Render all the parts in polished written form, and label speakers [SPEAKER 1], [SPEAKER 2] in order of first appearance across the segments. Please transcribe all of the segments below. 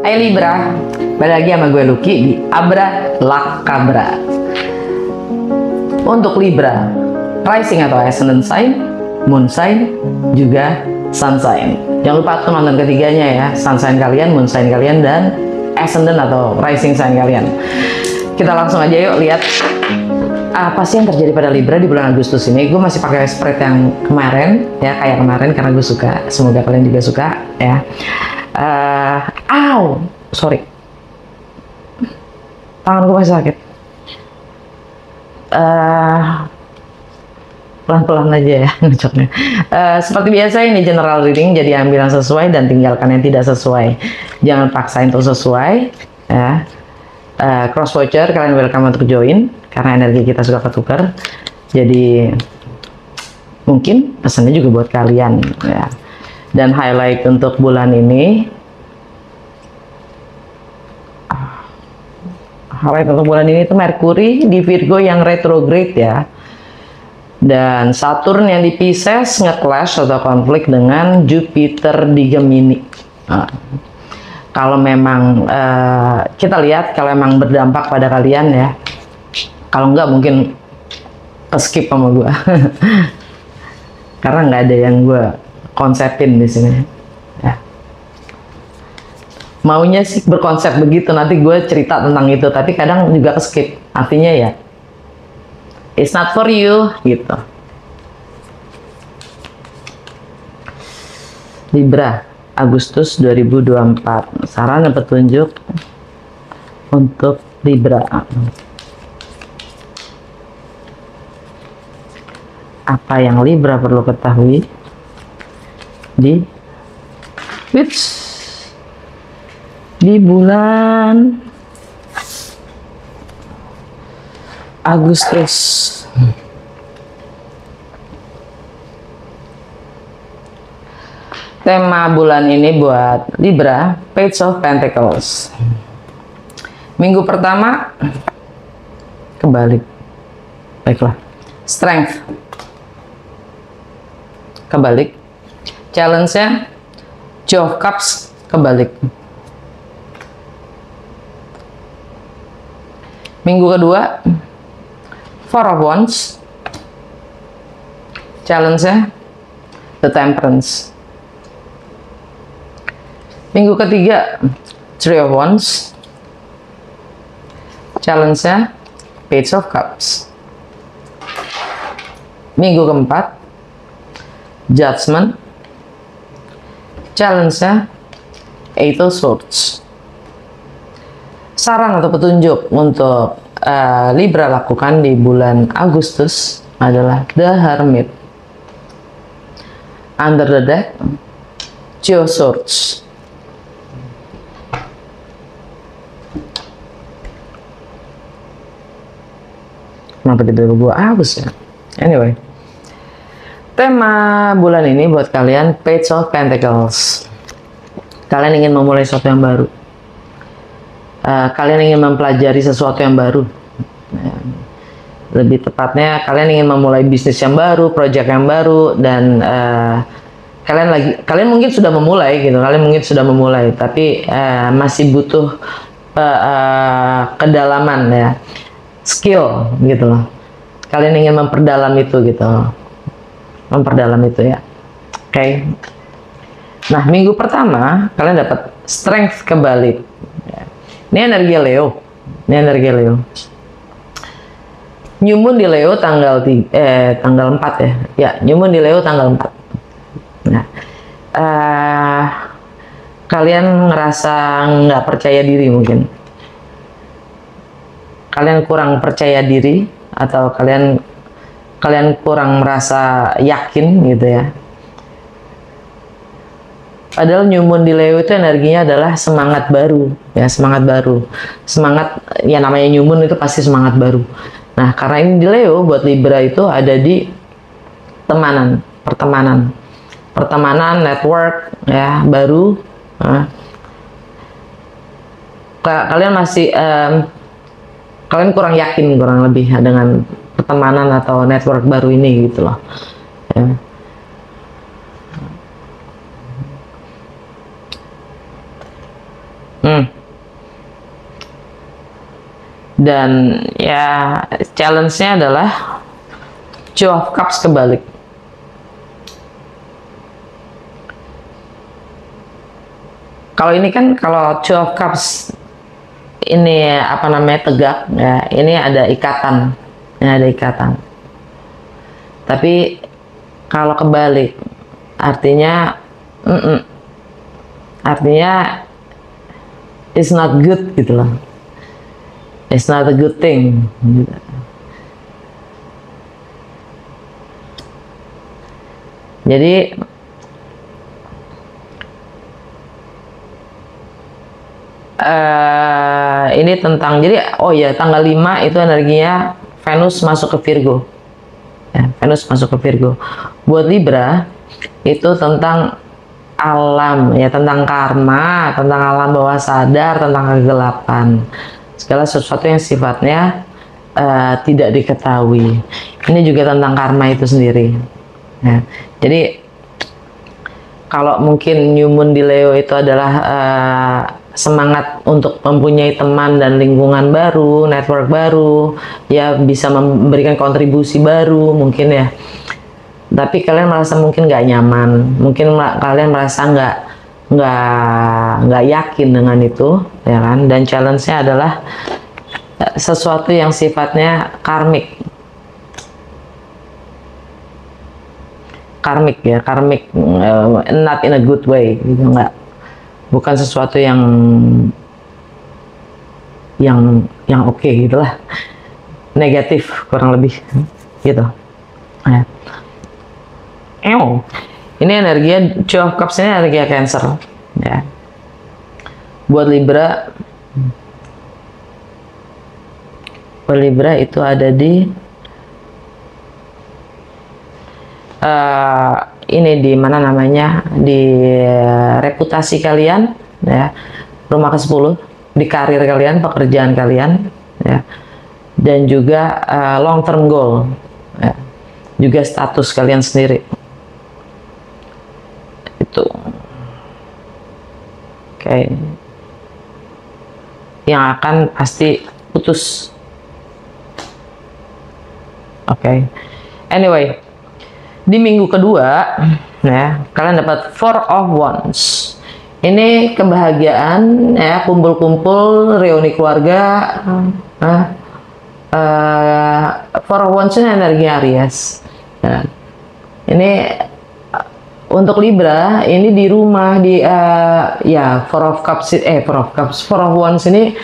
[SPEAKER 1] Hai Libra, balik lagi sama gue Lucky di Abra Lakabra. Untuk Libra, rising atau ascendant sign, moon sign, juga sun sign. Jangan lupa tuh nonton ketiganya ya, sun sign kalian, moon sign kalian, dan ascendant atau rising sign kalian. Kita langsung aja yuk lihat apa sih yang terjadi pada Libra di bulan Agustus ini. Gue masih pakai spread yang kemarin ya, kayak kemarin karena gue suka. Semoga kalian juga suka ya. Sorry, tangan gue masih sakit. Pelan-pelan aja ya ngecoknya. Seperti biasa ini general reading, jadi ambil yang sesuai dan tinggalkan yang tidak sesuai. Jangan paksain untuk sesuai ya. Cross watcher, kalian welcome untuk join karena energi kita suka ketukar. Jadi mungkin pesannya juga buat kalian ya. Dan highlight untuk bulan ini, itu Merkuri di Virgo yang retrograde ya, dan Saturn yang di Pisces nge-clash atau konflik dengan Jupiter di Gemini. Kalau memang kita lihat kalau memang berdampak pada kalian ya, kalau enggak mungkin skip sama gue karena nggak ada yang gue konsepin di sini ya. Maunya sih berkonsep begitu, nanti gue cerita tentang itu, tapi kadang juga skip, artinya ya it's not for you gitu. Libra Agustus 2024, saran dan petunjuk untuk Libra. Apa yang Libra perlu ketahui di bulan Agustus. Tema bulan ini buat Libra, Page of Pentacles. Minggu pertama kebalik. Baiklah. Strength kebalik. Challenge-nya Two of Cups kebalik. Minggu kedua Four of Wands. Challenge-nya The Temperance. Minggu ketiga Three of Wands. Challenge-nya Page of Cups. Minggu keempat Judgment. Challenge-nya Eight of Swords. Saran atau petunjuk untuk Libra lakukan di bulan Agustus adalah The Hermit. Under the Deck, Two of Swords. Kenapa tiba-tiba gua Agus ya? Anyway, tema bulan ini buat kalian Page of Pentacles. Kalian ingin memulai sesuatu yang baru. Kalian ingin mempelajari sesuatu yang baru. Lebih tepatnya kalian ingin memulai bisnis yang baru, proyek yang baru, dan kalian mungkin sudah memulai gitu. Kalian mungkin sudah memulai, tapi masih butuh kedalaman ya, skill gitu loh. Kalian ingin memperdalam itu gitu. Memperdalam itu ya. Oke. Nah, minggu pertama kalian dapat strength kebalik. Ini energi Leo. Ini energi Leo. New Moon di Leo tanggal 4 ya. Ya, New Moon di Leo tanggal 4. Nah, kalian ngerasa nggak percaya diri mungkin. Kalian kurang percaya diri atau kalian kurang merasa yakin gitu ya. Padahal New Moon di Leo itu energinya adalah semangat baru ya, semangat baru. Semangat ya, namanya New Moon itu pasti semangat baru. Nah, karena ini di Leo, buat Libra itu ada di pertemanan, network ya, baru. Nah, kalian masih kalian kurang yakin kurang lebih dengan pertemanan atau network baru ini gitu loh ya. Hmm. Dan ya challenge-nya adalah Two of Cups kebalik. Kalau ini kan, kalau Two of Cups ini apa namanya, tegak ya, ini ada ikatan, ini ada ikatan. Tapi kalau kebalik artinya artinya it's not good gitu loh, it's not a good thing gitu. Jadi ini tentang, jadi oh ya, tanggal 5 itu energinya Venus masuk ke Virgo ya, Venus masuk ke Virgo. Buat Libra itu tentang alam ya, tentang karma, tentang alam bawah sadar, tentang kegelapan, segala sesuatu yang sifatnya tidak diketahui. Ini juga tentang karma itu sendiri ya. Jadi kalau mungkin New Moon di Leo itu adalah semangat untuk mempunyai teman dan lingkungan baru, network baru, ya bisa memberikan kontribusi baru mungkin ya. Tapi kalian merasa mungkin nggak nyaman, mungkin kalian merasa nggak yakin dengan itu, ya kan? Dan challenge-nya adalah sesuatu yang sifatnya karmik. Karmik ya, karmik, not in a good way gitu, nggak, bukan sesuatu yang oke gitulah, negatif kurang lebih gitu ya. Ini energi Two of Cups, ini energi Cancer ya. Buat Libra itu ada di ini di mana namanya, di reputasi kalian ya, rumah ke-10, di karir kalian, pekerjaan kalian ya, dan juga long term goal ya, juga status kalian sendiri itu. Oke. Yang akan pasti putus. Oke. Anyway, di minggu kedua ya, kalian dapat Four of Wands. Ini kebahagiaan ya, kumpul-kumpul, reuni keluarga. Four of Wands ini energi Aries ya. Ini untuk Libra, ini di rumah, di ya, Four of Wands ini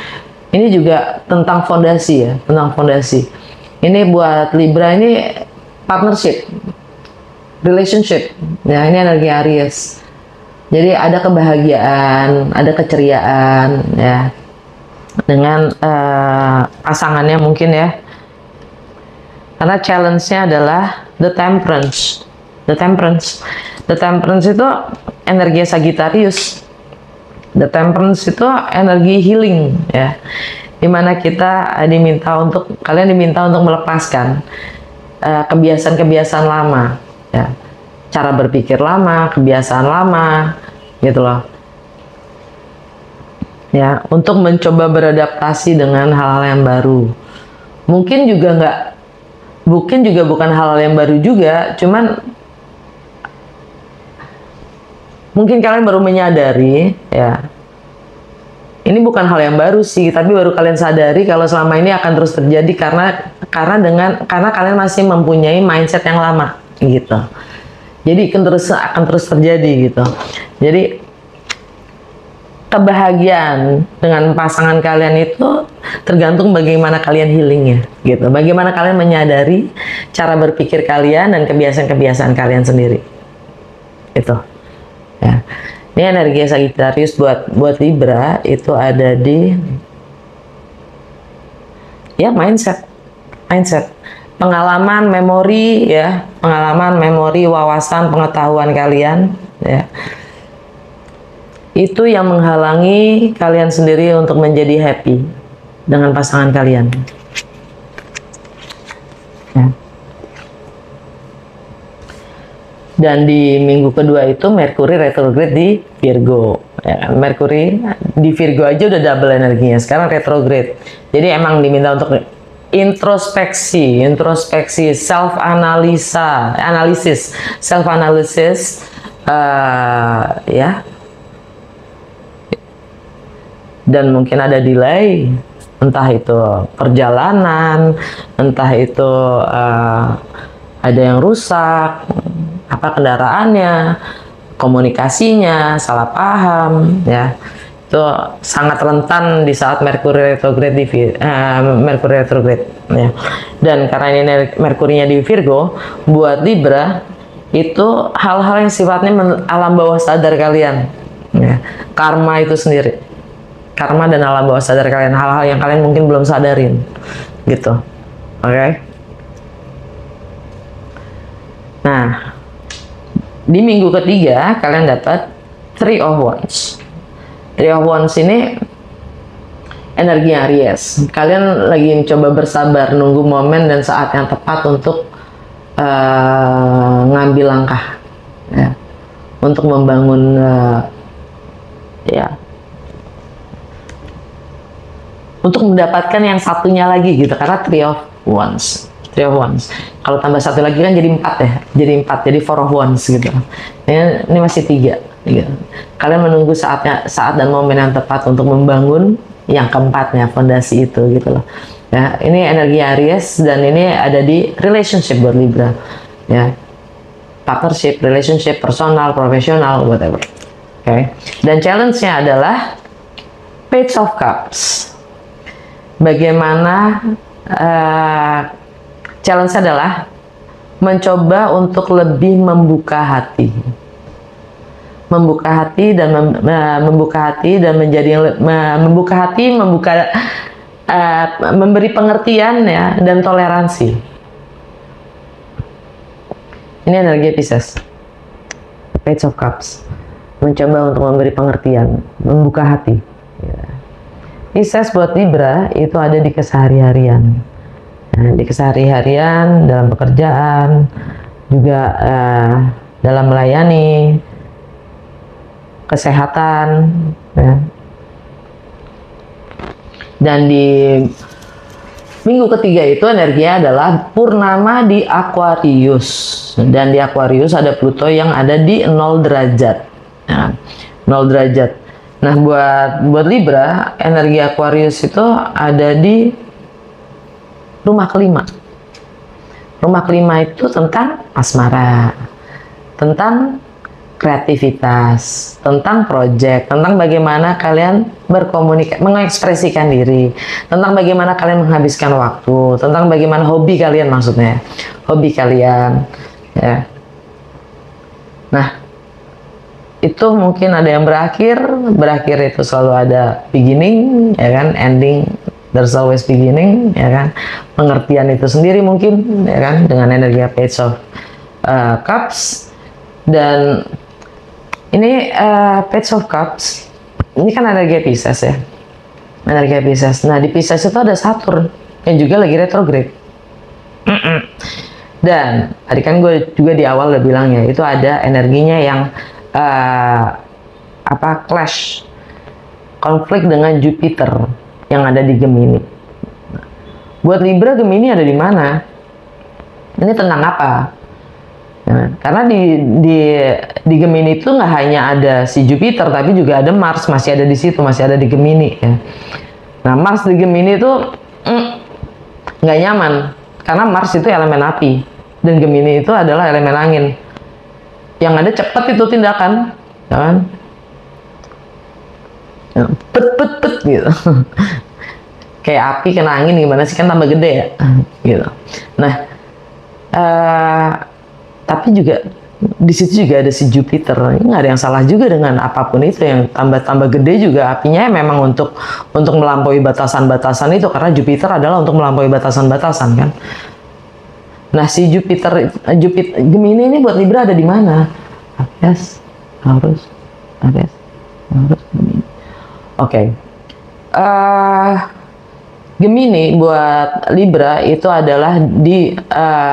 [SPEAKER 1] juga tentang fondasi ya, tentang fondasi. Ini buat Libra ini partnership, relationship ya, ini energi Aries. Jadi ada kebahagiaan, ada keceriaan ya dengan pasangannya mungkin ya, karena challenge-nya adalah the temperance. The temperance itu energi Sagittarius. The temperance itu energi healing ya, dimana kita kalian diminta untuk melepaskan kebiasaan-kebiasaan lama ya, cara berpikir lama, kebiasaan lama gitu loh ya, untuk mencoba beradaptasi dengan hal-hal yang baru. Mungkin juga bukan hal-hal yang baru juga, cuman mungkin kalian baru menyadari ya, ini bukan hal yang baru sih, tapi baru kalian sadari kalau selama ini akan terus terjadi karena kalian masih mempunyai mindset yang lama gitu. Jadi akan terus terjadi gitu. Jadi kebahagiaan dengan pasangan kalian itu tergantung bagaimana kalian healingnya gitu. Bagaimana kalian menyadari cara berpikir kalian dan kebiasaan-kebiasaan kalian sendiri. Itu. Ya. Ini energi Sagittarius buat Libra itu ada di ya, mindset, pengalaman, memori ya, wawasan, pengetahuan kalian ya. Itu yang menghalangi kalian sendiri untuk menjadi happy dengan pasangan kalian. Ya. Dan di minggu kedua itu Merkuri retrograde di Virgo. Ya, Merkuri di Virgo aja udah double energinya. Sekarang retrograde. Jadi emang diminta untuk introspeksi, self analisis, ya. Dan mungkin ada delay, entah itu perjalanan, entah itu ada yang rusak, apa kendaraannya, komunikasinya, salah paham, ya. Itu sangat rentan di saat Merkuri retrograde ya. Dan karena ini Merkurinya di Virgo, buat Libra itu hal-hal yang sifatnya alam bawah sadar kalian, ya. Karma itu sendiri, karma dan alam bawah sadar kalian, hal-hal yang kalian mungkin belum sadarin, gitu. Oke. Nah, di minggu ketiga kalian dapat Three of Wands. Three of Wands ini energi Aries. Kalian lagi mencoba bersabar, nunggu momen dan saat yang tepat untuk ngambil langkah, ya, untuk membangun, ya, untuk mendapatkan yang satunya lagi, gitu. Karena Three of Wands. Kalau tambah satu lagi kan jadi 4 ya, jadi Four of Wands, gitu. Ini masih 3. Gitu. Kalian menunggu saat dan momen yang tepat untuk membangun yang keempatnya, fondasi itu, gitu loh. Ya, ini energi Aries dan ini ada di relationship buat Libra, ya, partnership, relationship, personal, profesional, whatever. Oke. Dan challenge-nya adalah Page of Cups. Bagaimana challenge adalah mencoba untuk lebih membuka hati dan memberi pengertian, ya, dan toleransi. Ini energi Pisces, Page of Cups, mencoba untuk memberi pengertian, membuka hati, ya. Pisces buat Libra itu ada di kesehari-harian. Nah, di kesehari-harian, dalam pekerjaan, juga dalam melayani, kesehatan, ya. Dan di minggu ketiga itu energinya adalah purnama di Aquarius. Dan di Aquarius ada Pluto yang ada di 0 derajat. Nah, 0 derajat. Nah, buat Libra, energi Aquarius itu ada di rumah kelima. Rumah kelima itu tentang asmara, tentang kreativitas, tentang proyek, tentang bagaimana kalian berkomunikasi, mengekspresikan diri, tentang bagaimana kalian menghabiskan waktu, tentang bagaimana hobi kalian, maksudnya hobi kalian, ya. Nah, itu mungkin ada yang berakhir itu selalu ada beginning, ya kan, ending, there's always beginning, ya kan. Pengertian itu sendiri mungkin, ya kan, dengan energi Page of Cups. Dan ini Page of Cups ini kan energi Pisces, ya, energi Pisces. Nah, di Pisces itu ada Saturn yang juga lagi retrograde. Dan tadi kan gue juga di awal udah bilang, ya, itu ada energinya yang clash, konflik dengan Jupiter yang ada di Gemini. Buat Libra, Gemini ada di mana? Ini tentang apa? Nah, karena di Gemini itu nggak hanya ada si Jupiter, tapi juga ada Mars, masih ada di situ, masih ada di Gemini, ya. Nah, Mars di Gemini itu nggak nyaman, karena Mars itu elemen api dan Gemini itu adalah elemen angin. Yang ada cepat itu tindakan, kan? Pet gitu. Kayak api kena angin gimana sih, kan tambah gede, ya, gitu. Nah, tapi juga di situ juga ada si Jupiter. Nggak ada yang salah juga dengan apapun itu, yang tambah gede juga apinya memang untuk melampaui batasan-batasan itu, karena Jupiter adalah untuk melampaui batasan-batasan, kan. Nah, si Jupiter Gemini ini buat Libra ada di mana? Aries, Taurus, Gemini. Oke. Gemini buat Libra itu adalah di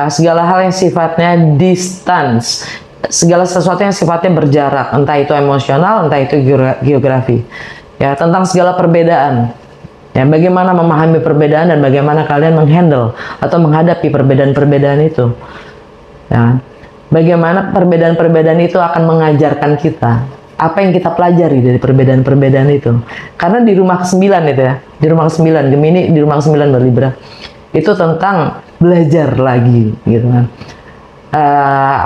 [SPEAKER 1] segala hal yang sifatnya distance, segala sesuatu yang sifatnya berjarak, entah itu emosional, entah itu geografi. Ya, tentang segala perbedaan. Ya, bagaimana memahami perbedaan dan bagaimana kalian menghandle atau menghadapi perbedaan-perbedaan itu. Ya, bagaimana perbedaan-perbedaan itu akan mengajarkan kita apa yang kita pelajari dari perbedaan-perbedaan itu. Karena di rumah ke-9 itu ya, di rumah ke-9 Gemini, di rumah ke-9 Libra, itu tentang belajar lagi gitu kan.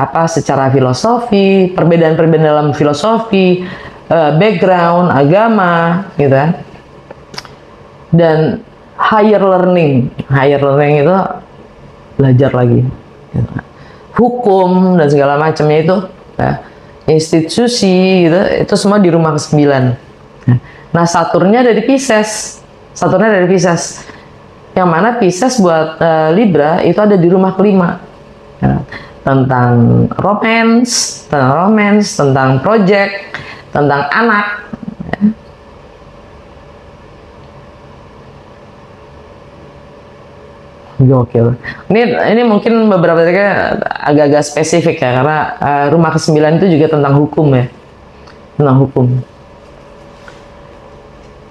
[SPEAKER 1] Apa secara filosofi, perbedaan-perbedaan dalam filosofi, background, agama gitu kan. Dan higher learning itu belajar lagi gitu kan. Hukum dan segala macamnya itu ya, institusi gitu, itu semua di rumah ke-9. Nah, Saturnnya dari Pisces. Yang mana Pisces buat Libra itu ada di rumah ke-5. Ya, tentang romance, tentang project, tentang anak. Ya. Gokil. Ini mungkin beberapa agak-agak spesifik ya, karena rumah ke-9 itu juga tentang hukum ya. Tentang hukum.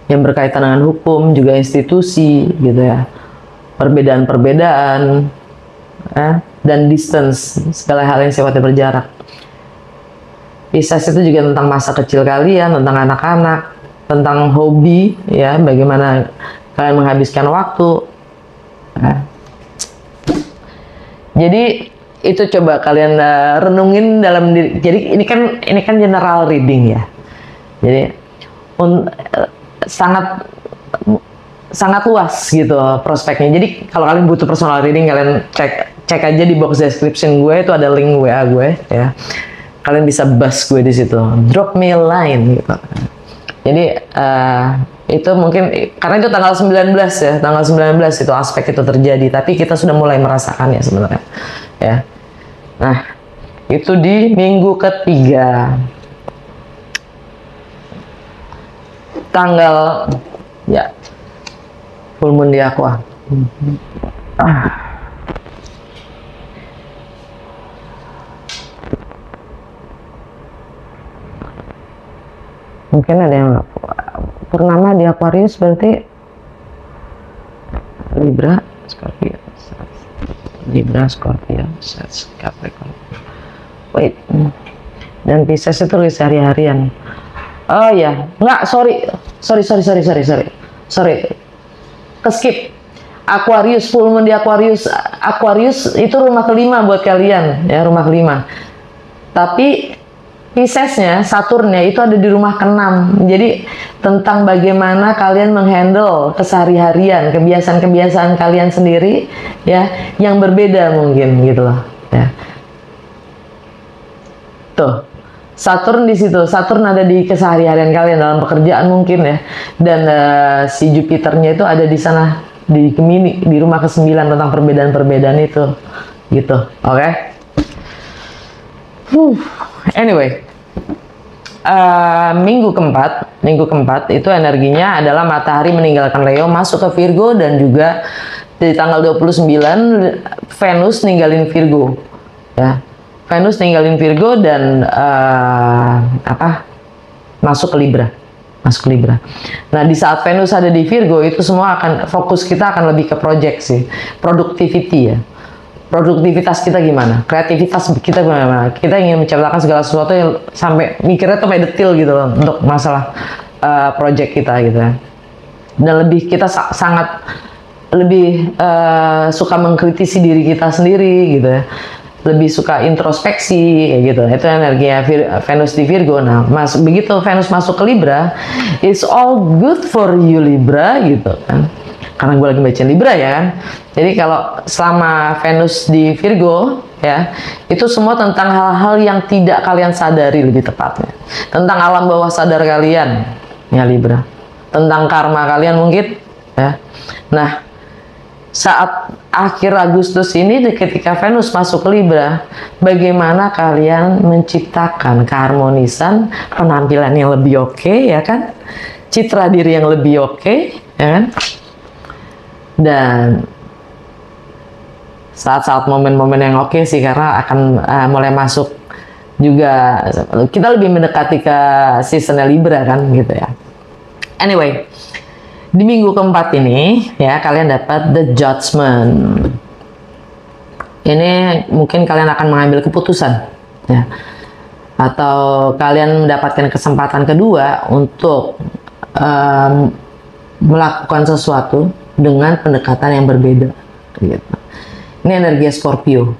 [SPEAKER 1] Yang berkaitan dengan hukum, juga institusi gitu ya. Perbedaan-perbedaan dan distance, segala hal yang sifatnya berjarak. Pisces itu juga tentang masa kecil kalian, tentang anak-anak, tentang hobi ya, bagaimana kalian menghabiskan waktu. Jadi itu coba kalian renungin dalam diri. Jadi ini kan general reading ya. Jadi sangat luas gitu prospeknya. Jadi kalau kalian butuh personal reading, kalian cek aja di box description gue, itu ada link WA gue ya. Kalian bisa buzz gue di situ. Drop me a line gitu. Jadi itu mungkin karena itu tanggal 19 ya, tanggal 19 itu aspek itu terjadi, tapi kita sudah mulai merasakannya sebenarnya ya. Nah, itu di minggu ketiga tanggal ya full moon di Aqua. Mungkin ada yang purnama di Aquarius, berarti Libra, Scorpio, Capricorn. Wait. Dan Pisces itu tulis hari-harian. Oh ya, enggak, sorry. Keskip. Aquarius, full moon di Aquarius. Aquarius itu rumah ke-5 buat kalian, ya, rumah ke-5. Tapi Piscesnya, Saturnnya itu ada di rumah ke-6. Jadi tentang bagaimana kalian menghandle kesehari-harian, kebiasaan-kebiasaan kalian sendiri ya, yang berbeda mungkin gitu loh ya. Tuh. Saturn di situ. Saturn ada di kesehari-harian kalian dalam pekerjaan mungkin ya. Dan si Jupiternya itu ada di sana di Gemini, di rumah ke-9 tentang perbedaan-perbedaan itu. Gitu. Oke. Anyway, minggu keempat itu energinya adalah matahari meninggalkan Leo masuk ke Virgo, dan juga di tanggal 29 Venus ninggalin Virgo ya. Venus ninggalin Virgo dan masuk ke Libra. Nah, di saat Venus ada di Virgo itu semua fokus kita akan lebih ke project sih, productivity ya. Produktivitas kita gimana, kreativitas kita gimana, kita ingin menciptakan segala sesuatu yang sampai mikirnya tuh sampai detail gitu loh untuk masalah project kita gitu ya. Dan kita sangat lebih suka mengkritisi diri kita sendiri gitu ya, lebih suka introspeksi kayak gitu. Itu energinya Venus di Virgo. Nah, begitu Venus masuk ke Libra, it's all good for you Libra gitu kan. Karena gue lagi baca Libra ya kan. Jadi kalau selama Venus di Virgo ya, itu semua tentang hal-hal yang tidak kalian sadari, lebih tepatnya tentang alam bawah sadar kalian ya Libra, tentang karma kalian mungkin ya. Nah, saat akhir Agustus ini ketika Venus masuk ke Libra, bagaimana kalian menciptakan keharmonisan, penampilan yang lebih oke ya kan, citra diri yang lebih oke ya kan. Dan saat-saat momen-momen yang oke sih, karena akan mulai masuk juga kita lebih mendekati ke seasonnya Libra kan gitu ya. Anyway, di minggu keempat ini ya kalian dapat The Judgment. Ini mungkin kalian akan mengambil keputusan ya, atau kalian mendapatkan kesempatan kedua untuk melakukan sesuatu dengan pendekatan yang berbeda gitu. Ini energi Scorpio.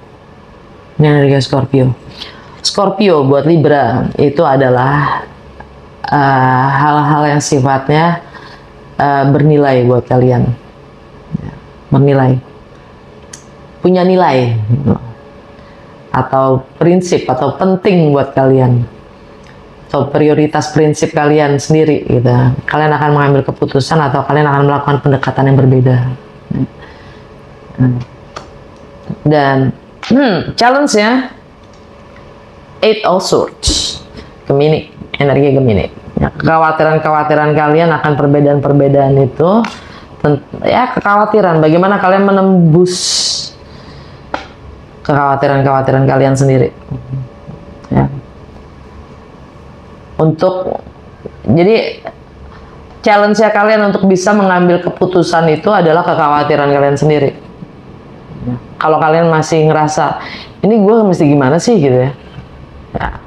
[SPEAKER 1] Ini energi Scorpio. Scorpio buat Libra itu adalah hal-hal yang sifatnya bernilai buat kalian, bernilai, punya nilai atau prinsip atau penting buat kalian, atau prioritas prinsip kalian sendiri gitu. Kalian akan mengambil keputusan atau kalian akan melakukan pendekatan yang berbeda. Dan challenge-nya Eight of Swords, Gemini, energi Gemini. Ya, kekhawatiran-kekhawatiran kalian akan perbedaan-perbedaan itu, ya kekhawatiran bagaimana kalian menembus kekhawatiran-kekhawatiran kalian sendiri. Ya. Jadi challenge-nya kalian untuk bisa mengambil keputusan itu adalah kekhawatiran kalian sendiri. Ya. Kalau kalian masih ngerasa ini gue mesti gimana sih gitu ya. Ya,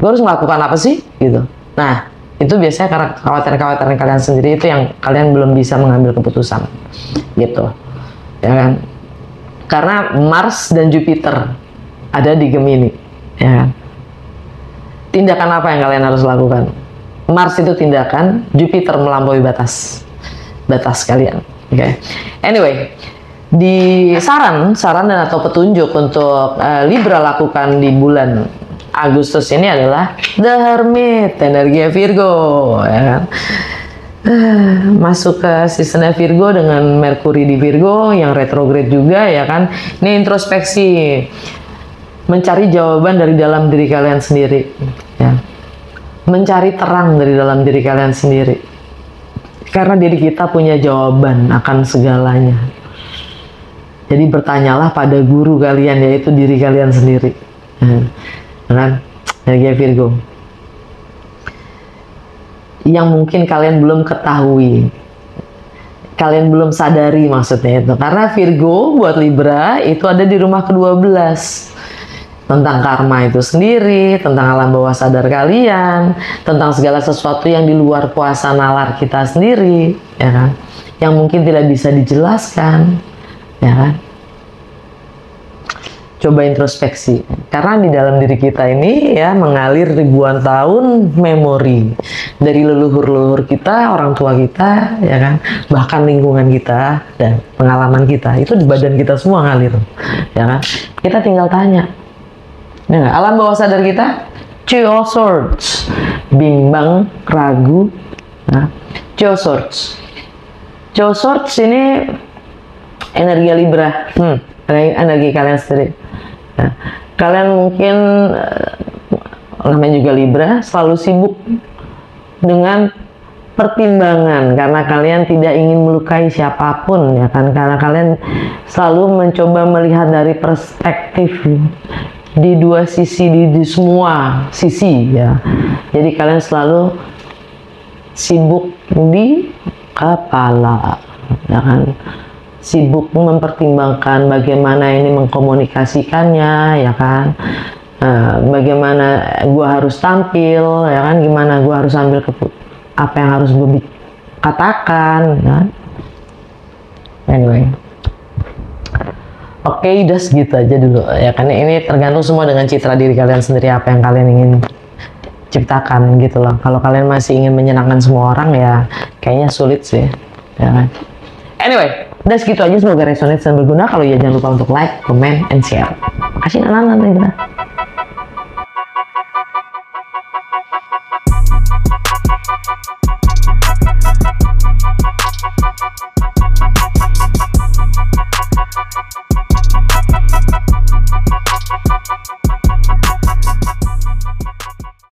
[SPEAKER 1] gue harus melakukan apa sih gitu. Nah, itu biasanya karena kekhawatiran-kekhawatiran kalian sendiri itu yang kalian belum bisa mengambil keputusan gitu ya kan, karena Mars dan Jupiter ada di Gemini ya kan. Tindakan apa yang kalian harus lakukan? Mars itu tindakan, Jupiter melampaui batas kalian. Oke. Anyway, di saran dan atau petunjuk untuk Libra lakukan di bulan Agustus ini adalah The Hermit, energi Virgo ya kan. Masuk ke seasonnya Virgo dengan Merkuri di Virgo yang retrograde juga ya kan. Ini introspeksi, mencari jawaban dari dalam diri kalian sendiri ya. Mencari terang dari dalam diri kalian sendiri, karena diri kita punya jawaban akan segalanya. Jadi bertanyalah pada guru kalian, yaitu diri kalian sendiri kan, energi Virgo yang mungkin kalian belum ketahui, kalian belum sadari maksudnya itu, karena Virgo buat Libra itu ada di rumah ke-12 tentang karma itu sendiri, tentang alam bawah sadar kalian, tentang segala sesuatu yang di luar kuasa nalar kita sendiri ya kan, yang mungkin tidak bisa dijelaskan ya kan. Coba introspeksi, karena di dalam diri kita ini ya mengalir ribuan tahun memori dari leluhur-leluhur kita, orang tua kita ya kan, bahkan lingkungan kita dan pengalaman kita itu di badan kita semua ngalir ya kan. Kita tinggal tanya ya, alam bawah sadar kita, Two of Swords, bimbang, ragu nah, Two of Swords. Two of Swords ini energi Libra, energi kalian sendiri. Nah, kalian mungkin namanya juga Libra, selalu sibuk dengan pertimbangan karena kalian tidak ingin melukai siapapun ya kan, karena kalian selalu mencoba melihat dari perspektif di dua sisi, di semua sisi ya. Jadi kalian selalu sibuk di kepala ya kan, sibuk mempertimbangkan bagaimana ini mengkomunikasikannya ya kan, bagaimana gua harus tampil ya kan, gimana gua harus ambil apa yang harus gue katakan ya kan. Anyway, oke, udah segitu aja dulu ya kan. Ini tergantung semua dengan citra diri kalian sendiri, apa yang kalian ingin ciptakan gitu loh. Kalau kalian masih ingin menyenangkan semua orang ya kayaknya sulit sih ya kan. Anyway, udah segitu aja, semoga resonate dan berguna. Kalau ya jangan lupa untuk like, comment, and share. Kasih anak-anak kita.